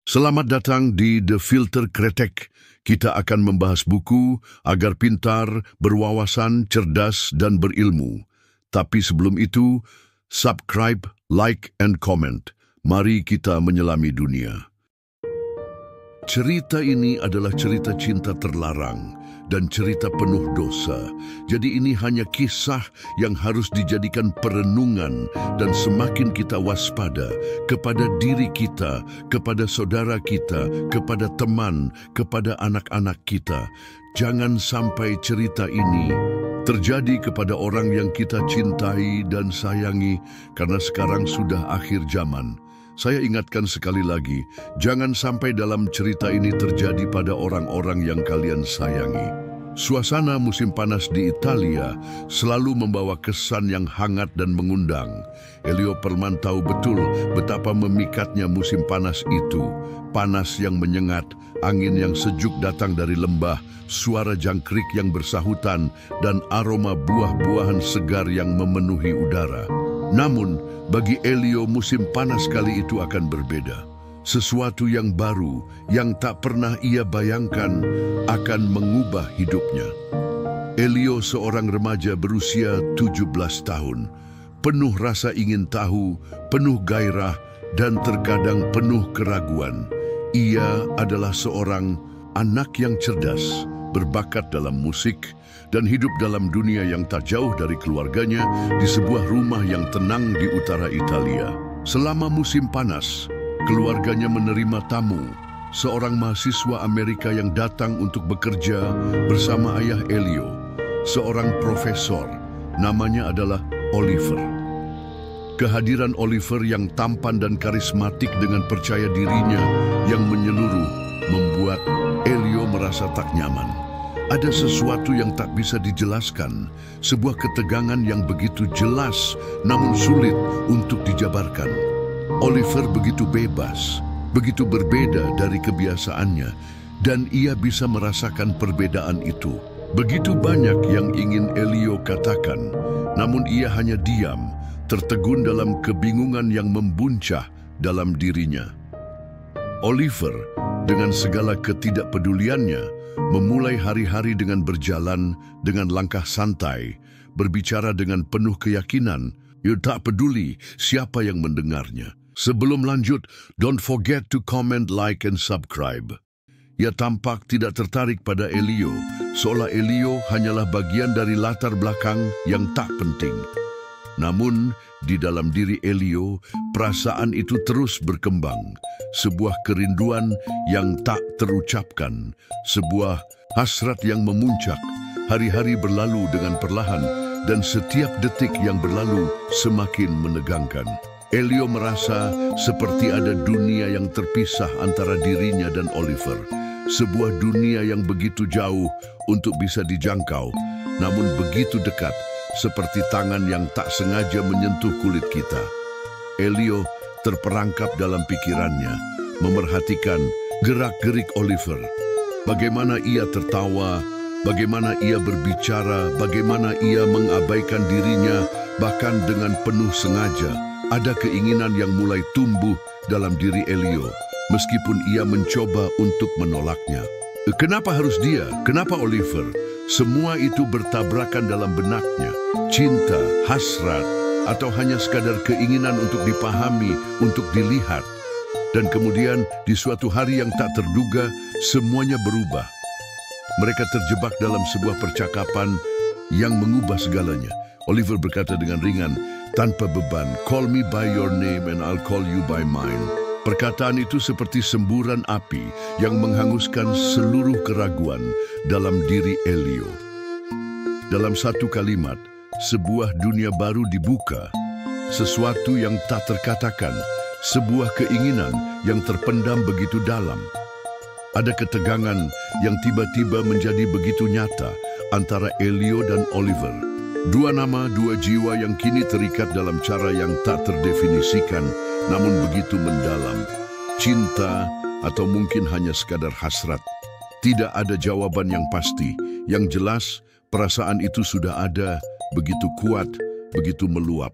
Selamat datang di The Filter Kretek. Kita akan membahas buku agar pintar, berwawasan, cerdas, dan berilmu. Tapi sebelum itu, subscribe, like, and comment. Mari kita menyelami dunia. Cerita ini adalah cerita cinta terlarang dan cerita penuh dosa. Jadi ini hanya kisah yang harus dijadikan perenungan dan semakin kita waspada kepada diri kita, kepada saudara kita, kepada teman, kepada anak-anak kita. Jangan sampai cerita ini terjadi kepada orang yang kita cintai dan sayangi karena sekarang sudah akhir zaman. Saya ingatkan sekali lagi, jangan sampai dalam cerita ini terjadi pada orang-orang yang kalian sayangi. Suasana musim panas di Italia selalu membawa kesan yang hangat dan mengundang. Elio Perman tahu betul betapa memikatnya musim panas itu. Panas yang menyengat, angin yang sejuk datang dari lembah, suara jangkrik yang bersahutan, dan aroma buah-buahan segar yang memenuhi udara. Namun, bagi Elio musim panas kali itu akan berbeda. Sesuatu yang baru, yang tak pernah ia bayangkan, akan mengubah hidupnya. Elio seorang remaja berusia 17 tahun, penuh rasa ingin tahu, penuh gairah, dan terkadang penuh keraguan. Ia adalah seorang anak yang cerdas, berbakat dalam musik, dan hidup dalam dunia yang tak jauh dari keluarganya di sebuah rumah yang tenang di utara Italia. Selama musim panas, keluarganya menerima tamu, seorang mahasiswa Amerika yang datang untuk bekerja bersama ayah Elio, seorang profesor, namanya adalah Oliver. Kehadiran Oliver yang tampan dan karismatik dengan percaya dirinya yang menyeluruh membuat Elio merasa tak nyaman. Ada sesuatu yang tak bisa dijelaskan, sebuah ketegangan yang begitu jelas namun sulit untuk dijabarkan. Oliver begitu bebas, begitu berbeda dari kebiasaannya, dan ia bisa merasakan perbedaan itu. Begitu banyak yang ingin Elio katakan, namun ia hanya diam, tertegun dalam kebingungan yang membuncah dalam dirinya. Oliver, dengan segala ketidakpeduliannya, memulai hari-hari dengan berjalan dengan langkah santai, berbicara dengan penuh keyakinan. Ia tak peduli siapa yang mendengarnya. Sebelum lanjut, don't forget to comment, like, and subscribe. Ia tampak tidak tertarik pada Elio, seolah Elio hanyalah bagian dari latar belakang yang tak penting. Namun, di dalam diri Elio, perasaan itu terus berkembang. Sebuah kerinduan yang tak terucapkan, sebuah hasrat yang memuncak. Hari-hari berlalu dengan perlahan, dan setiap detik yang berlalu semakin menegangkan. Elio merasa seperti ada dunia yang terpisah antara dirinya dan Oliver. Sebuah dunia yang begitu jauh untuk bisa dijangkau, namun begitu dekat, seperti tangan yang tak sengaja menyentuh kulit kita. Elio terperangkap dalam pikirannya, memerhatikan gerak-gerik Oliver. Bagaimana ia tertawa, bagaimana ia berbicara, bagaimana ia mengabaikan dirinya, bahkan dengan penuh sengaja. Ada keinginan yang mulai tumbuh dalam diri Elio, meskipun ia mencoba untuk menolaknya. Kenapa harus dia? Kenapa Oliver? Semua itu bertabrakan dalam benaknya. Cinta, hasrat, atau hanya sekadar keinginan untuk dipahami, untuk dilihat. Dan kemudian di suatu hari yang tak terduga, semuanya berubah. Mereka terjebak dalam sebuah percakapan yang mengubah segalanya. Oliver berkata dengan ringan, tanpa beban, "Call me by your name and I'll call you by mine." Perkataan itu seperti semburan api yang menghanguskan seluruh keraguan dalam diri Elio. Dalam satu kalimat, sebuah dunia baru dibuka, sesuatu yang tak terkatakan, sebuah keinginan yang terpendam begitu dalam. Ada ketegangan yang tiba-tiba menjadi begitu nyata antara Elio dan Oliver. Dua nama, dua jiwa yang kini terikat dalam cara yang tak terdefinisikan, namun begitu mendalam. Cinta atau mungkin hanya sekadar hasrat. Tidak ada jawaban yang pasti. Yang jelas, perasaan itu sudah ada, begitu kuat, begitu meluap.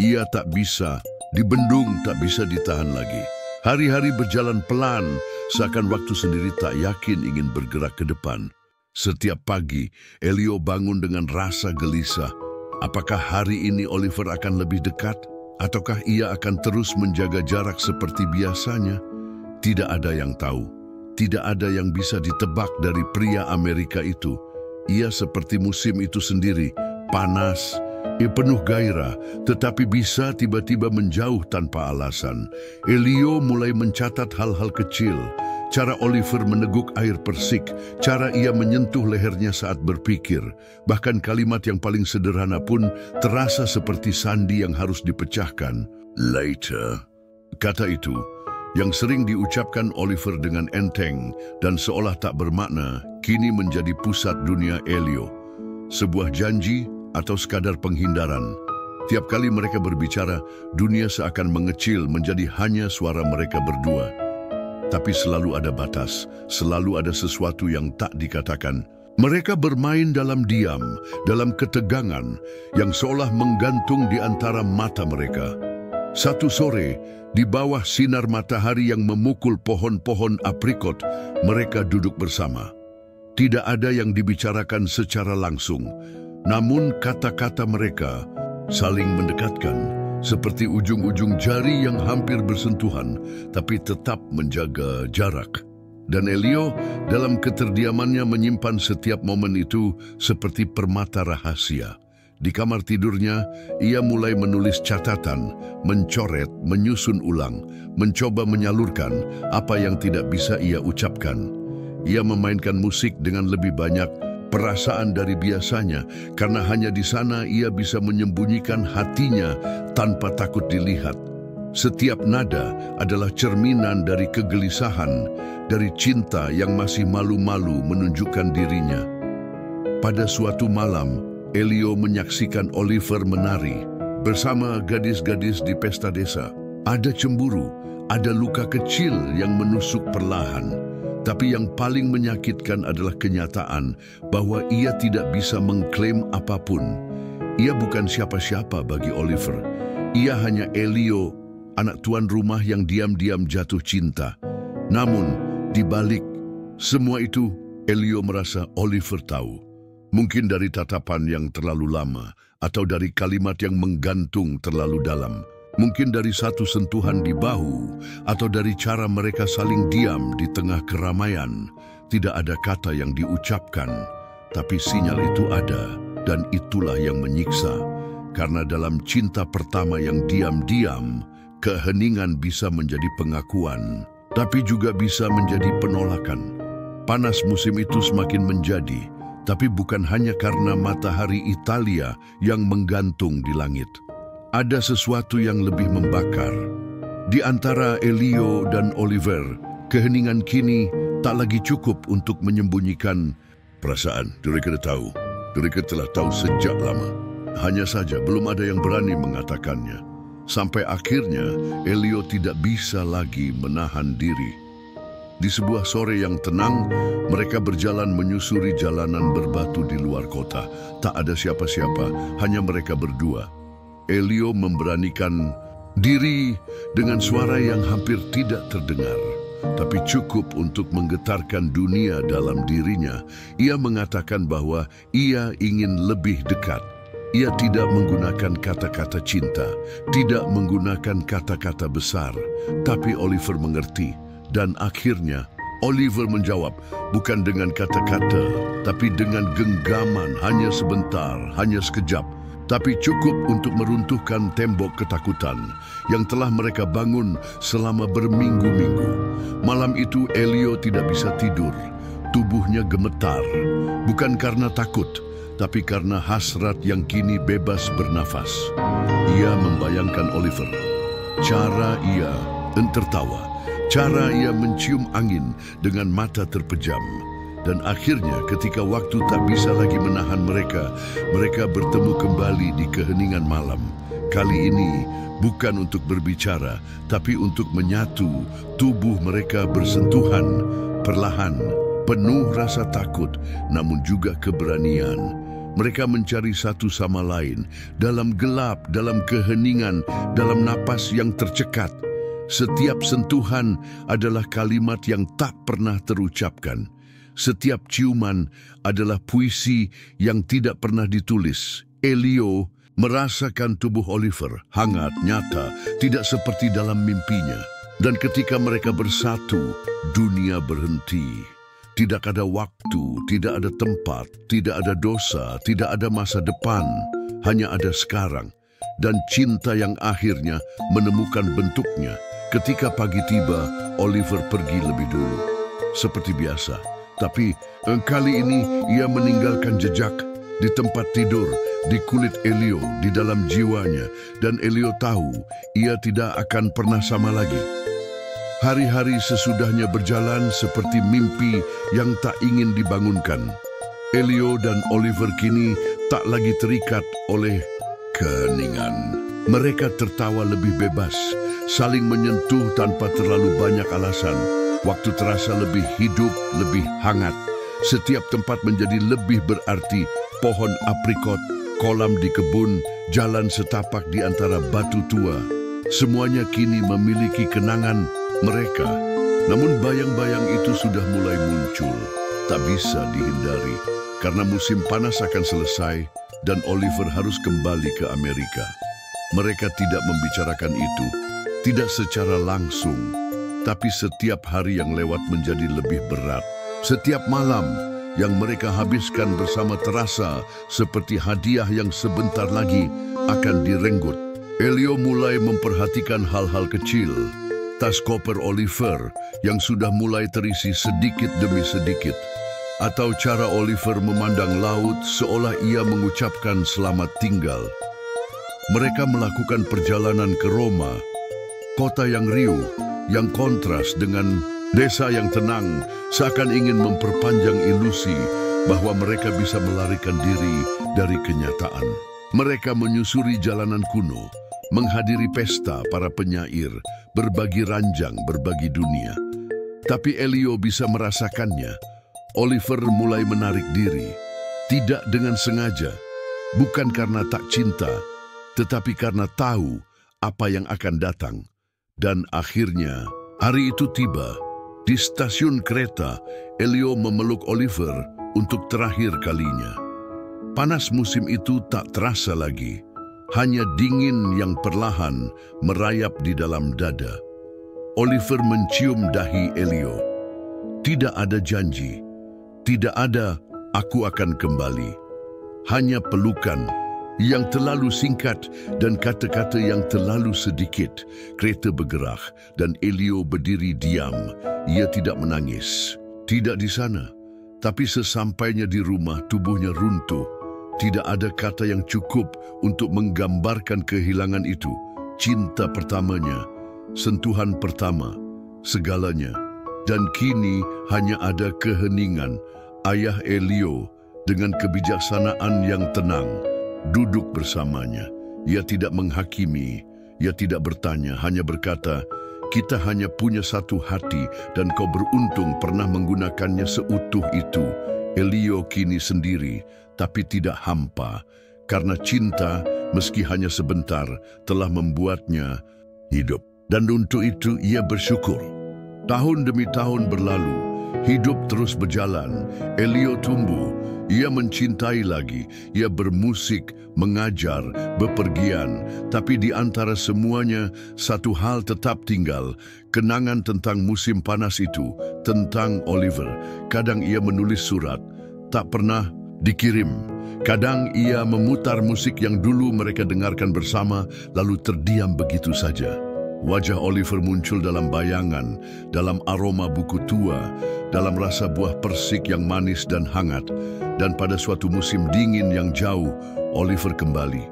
Ia tak bisa dibendung, tak bisa ditahan lagi. Hari-hari berjalan pelan, seakan waktu sendiri tak yakin ingin bergerak ke depan. Setiap pagi, Elio bangun dengan rasa gelisah. Apakah hari ini Oliver akan lebih dekat? Ataukah ia akan terus menjaga jarak seperti biasanya? Tidak ada yang tahu. Tidak ada yang bisa ditebak dari pria Amerika itu. Ia seperti musim itu sendiri, panas, penuh gairah, tetapi bisa tiba-tiba menjauh tanpa alasan. Elio mulai mencatat hal-hal kecil. Cara Oliver meneguk air persik, cara ia menyentuh lehernya saat berpikir. Bahkan kalimat yang paling sederhana pun terasa seperti sandi yang harus dipecahkan. Later. Kata itu, yang sering diucapkan Oliver dengan enteng dan seolah tak bermakna, kini menjadi pusat dunia Elio. Sebuah janji atau sekadar penghindaran. Tiap kali mereka berbicara, dunia seakan mengecil menjadi hanya suara mereka berdua. Tapi selalu ada batas, selalu ada sesuatu yang tak dikatakan. Mereka bermain dalam diam, dalam ketegangan yang seolah menggantung di antara mata mereka. Satu sore, di bawah sinar matahari yang memukul pohon-pohon aprikot, mereka duduk bersama. Tidak ada yang dibicarakan secara langsung, namun kata-kata mereka saling mendekatkan. Seperti ujung-ujung jari yang hampir bersentuhan, tapi tetap menjaga jarak. Dan Elio dalam keterdiamannya menyimpan setiap momen itu seperti permata rahasia. Di kamar tidurnya, ia mulai menulis catatan, mencoret, menyusun ulang, mencoba menyalurkan apa yang tidak bisa ia ucapkan. Ia memainkan musik dengan lebih banyak perasaan dari biasanya, karena hanya di sana ia bisa menyembunyikan hatinya tanpa takut dilihat. Setiap nada adalah cerminan dari kegelisahan, dari cinta yang masih malu-malu menunjukkan dirinya. Pada suatu malam, Elio menyaksikan Oliver menari bersama gadis-gadis di pesta desa. Ada cemburu, ada luka kecil yang menusuk perlahan. Tapi yang paling menyakitkan adalah kenyataan bahwa ia tidak bisa mengklaim apapun. Ia bukan siapa-siapa bagi Oliver. Ia hanya Elio, anak tuan rumah yang diam-diam jatuh cinta. Namun, di balik semua itu, Elio merasa Oliver tahu. Mungkin dari tatapan yang terlalu lama, atau dari kalimat yang menggantung terlalu dalam. Mungkin dari satu sentuhan di bahu, atau dari cara mereka saling diam di tengah keramaian. Tidak ada kata yang diucapkan, tapi sinyal itu ada, dan itulah yang menyiksa. Karena dalam cinta pertama yang diam-diam, keheningan bisa menjadi pengakuan, tapi juga bisa menjadi penolakan. Panas musim itu semakin menjadi, tapi bukan hanya karena matahari Italia yang menggantung di langit. Ada sesuatu yang lebih membakar. Di antara Elio dan Oliver, keheningan kini tak lagi cukup untuk menyembunyikan perasaan. Mereka tahu. Mereka telah tahu sejak lama. Hanya saja belum ada yang berani mengatakannya. Sampai akhirnya Elio tidak bisa lagi menahan diri. Di sebuah sore yang tenang, mereka berjalan menyusuri jalanan berbatu di luar kota. Tak ada siapa-siapa, hanya mereka berdua. Elio memberanikan diri dengan suara yang hampir tidak terdengar, tapi cukup untuk menggetarkan dunia dalam dirinya. Ia mengatakan bahwa ia ingin lebih dekat. Ia tidak menggunakan kata-kata cinta, tidak menggunakan kata-kata besar, tapi Oliver mengerti. Dan akhirnya, Oliver menjawab, bukan dengan kata-kata, tapi dengan genggaman, hanya sebentar, hanya sekejap. Tapi cukup untuk meruntuhkan tembok ketakutan yang telah mereka bangun selama berminggu-minggu. Malam itu Elio tidak bisa tidur. Tubuhnya gemetar, bukan karena takut, tapi karena hasrat yang kini bebas bernafas. Ia membayangkan Oliver. Cara ia tertawa, cara ia mencium angin dengan mata terpejam. Dan akhirnya ketika waktu tak bisa lagi menahan mereka, mereka bertemu kembali di keheningan malam. Kali ini bukan untuk berbicara, tapi untuk menyatu. Tubuh mereka bersentuhan, perlahan, penuh rasa takut, namun juga keberanian. Mereka mencari satu sama lain, dalam gelap, dalam keheningan, dalam napas yang tercekat. Setiap sentuhan adalah kalimat yang tak pernah terucapkan. Setiap ciuman adalah puisi yang tidak pernah ditulis. Elio merasakan tubuh Oliver hangat, nyata, tidak seperti dalam mimpinya. Dan ketika mereka bersatu, dunia berhenti. Tidak ada waktu, tidak ada tempat, tidak ada dosa, tidak ada masa depan. Hanya ada sekarang. Dan cinta yang akhirnya menemukan bentuknya. Ketika pagi tiba, Oliver pergi lebih dulu. Seperti biasa. Tapi kali ini ia meninggalkan jejak di tempat tidur, di kulit Elio, di dalam jiwanya. Dan Elio tahu ia tidak akan pernah sama lagi. Hari-hari sesudahnya berjalan seperti mimpi yang tak ingin dibangunkan. Elio dan Oliver kini tak lagi terikat oleh keheningan. Mereka tertawa lebih bebas, saling menyentuh tanpa terlalu banyak alasan. Waktu terasa lebih hidup, lebih hangat. Setiap tempat menjadi lebih berarti. Pohon aprikot, kolam di kebun, jalan setapak di antara batu tua. Semuanya kini memiliki kenangan mereka. Namun bayang-bayang itu sudah mulai muncul. Tak bisa dihindari. Karena musim panas akan selesai dan Oliver harus kembali ke Amerika. Mereka tidak membicarakan itu, tidak secara langsung, tapi setiap hari yang lewat menjadi lebih berat. Setiap malam yang mereka habiskan bersama terasa seperti hadiah yang sebentar lagi akan direnggut. Elio mulai memperhatikan hal-hal kecil. Tas koper Oliver yang sudah mulai terisi sedikit demi sedikit. Atau cara Oliver memandang laut seolah ia mengucapkan selamat tinggal. Mereka melakukan perjalanan ke Roma, kota yang riuh, yang kontras dengan desa yang tenang, seakan ingin memperpanjang ilusi bahwa mereka bisa melarikan diri dari kenyataan. Mereka menyusuri jalanan kuno, menghadiri pesta para penyair, berbagi ranjang, berbagi dunia. Tapi Elio bisa merasakannya. Oliver mulai menarik diri, tidak dengan sengaja, bukan karena tak cinta, tetapi karena tahu apa yang akan datang. Dan akhirnya, hari itu tiba. Di stasiun kereta, Elio memeluk Oliver untuk terakhir kalinya. Panas musim itu tak terasa lagi, hanya dingin yang perlahan merayap di dalam dada. Oliver mencium dahi Elio. Tidak ada janji, tidak ada "aku akan kembali". Hanya pelukan yang terlalu singkat dan kata-kata yang terlalu sedikit. Kereta bergerak dan Elio berdiri diam. Ia tidak menangis. Tidak di sana. Tapi sesampainya di rumah, tubuhnya runtuh. Tidak ada kata yang cukup untuk menggambarkan kehilangan itu. Cinta pertamanya, sentuhan pertama, segalanya. Dan kini hanya ada keheningan. Ayah Elio dengan kebijaksanaan yang tenang duduk bersamanya. Ia tidak menghakimi, ia tidak bertanya, hanya berkata, "Kita hanya punya satu hati dan kau beruntung pernah menggunakannya seutuh itu." Elio kini sendiri, tapi tidak hampa, karena cinta, meski hanya sebentar, telah membuatnya hidup. Dan untuk itu ia bersyukur. Tahun demi tahun berlalu, hidup terus berjalan. Elio tumbuh, ia mencintai lagi, ia bermusik, mengajar, bepergian. Tapi di antara semuanya, satu hal tetap tinggal, kenangan tentang musim panas itu, tentang Oliver. Kadang ia menulis surat, tak pernah dikirim. Kadang ia memutar musik yang dulu mereka dengarkan bersama, lalu terdiam begitu saja. Wajah Oliver muncul dalam bayangan, dalam aroma buku tua, dalam rasa buah persik yang manis dan hangat. Dan pada suatu musim dingin yang jauh, Oliver kembali.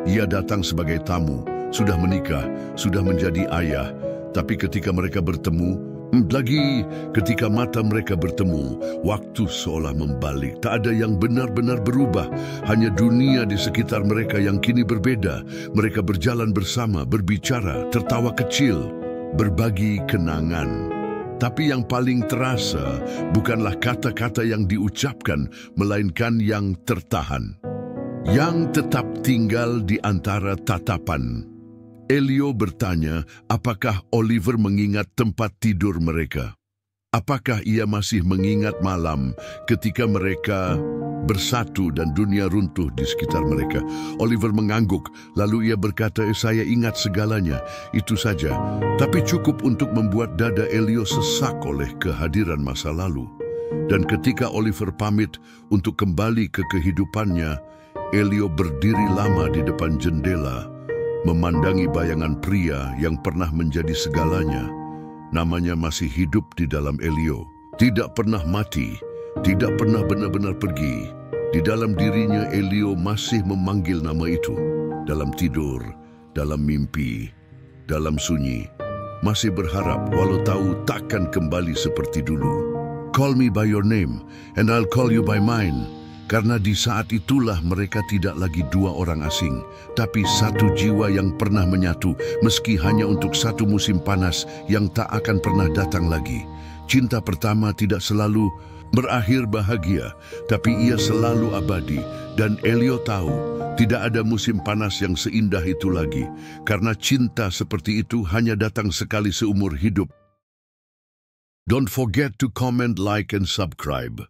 Ia datang sebagai tamu, sudah menikah, sudah menjadi ayah. Tapi ketika mereka bertemu, ketika mata mereka bertemu, waktu seolah membalik. Tak ada yang benar-benar berubah, hanya dunia di sekitar mereka yang kini berbeda. Mereka berjalan bersama, berbicara, tertawa kecil, berbagi kenangan. Tapi yang paling terasa bukanlah kata-kata yang diucapkan, melainkan yang tertahan, yang tetap tinggal di antara tatapan. Elio bertanya apakah Oliver mengingat tempat tidur mereka. Apakah ia masih mengingat malam ketika mereka bersatu dan dunia runtuh di sekitar mereka? Oliver mengangguk, lalu ia berkata, saya ingat segalanya, itu saja. Tapi cukup untuk membuat dada Elio sesak oleh kehadiran masa lalu. Dan ketika Oliver pamit untuk kembali ke kehidupannya, Elio berdiri lama di depan jendela, memandangi bayangan pria yang pernah menjadi segalanya. Namanya masih hidup di dalam Elio. Tidak pernah mati, tidak pernah benar-benar pergi. Di dalam dirinya Elio masih memanggil nama itu. Dalam tidur, dalam mimpi, dalam sunyi. Masih berharap walau tahu takkan kembali seperti dulu. Call me by your name, and I'll call you by mine. Karena di saat itulah mereka tidak lagi dua orang asing, tapi satu jiwa yang pernah menyatu, meski hanya untuk satu musim panas yang tak akan pernah datang lagi. Cinta pertama tidak selalu berakhir bahagia, tapi ia selalu abadi. Dan Elio tahu, tidak ada musim panas yang seindah itu lagi, karena cinta seperti itu hanya datang sekali seumur hidup. Don't forget to comment, like, and subscribe.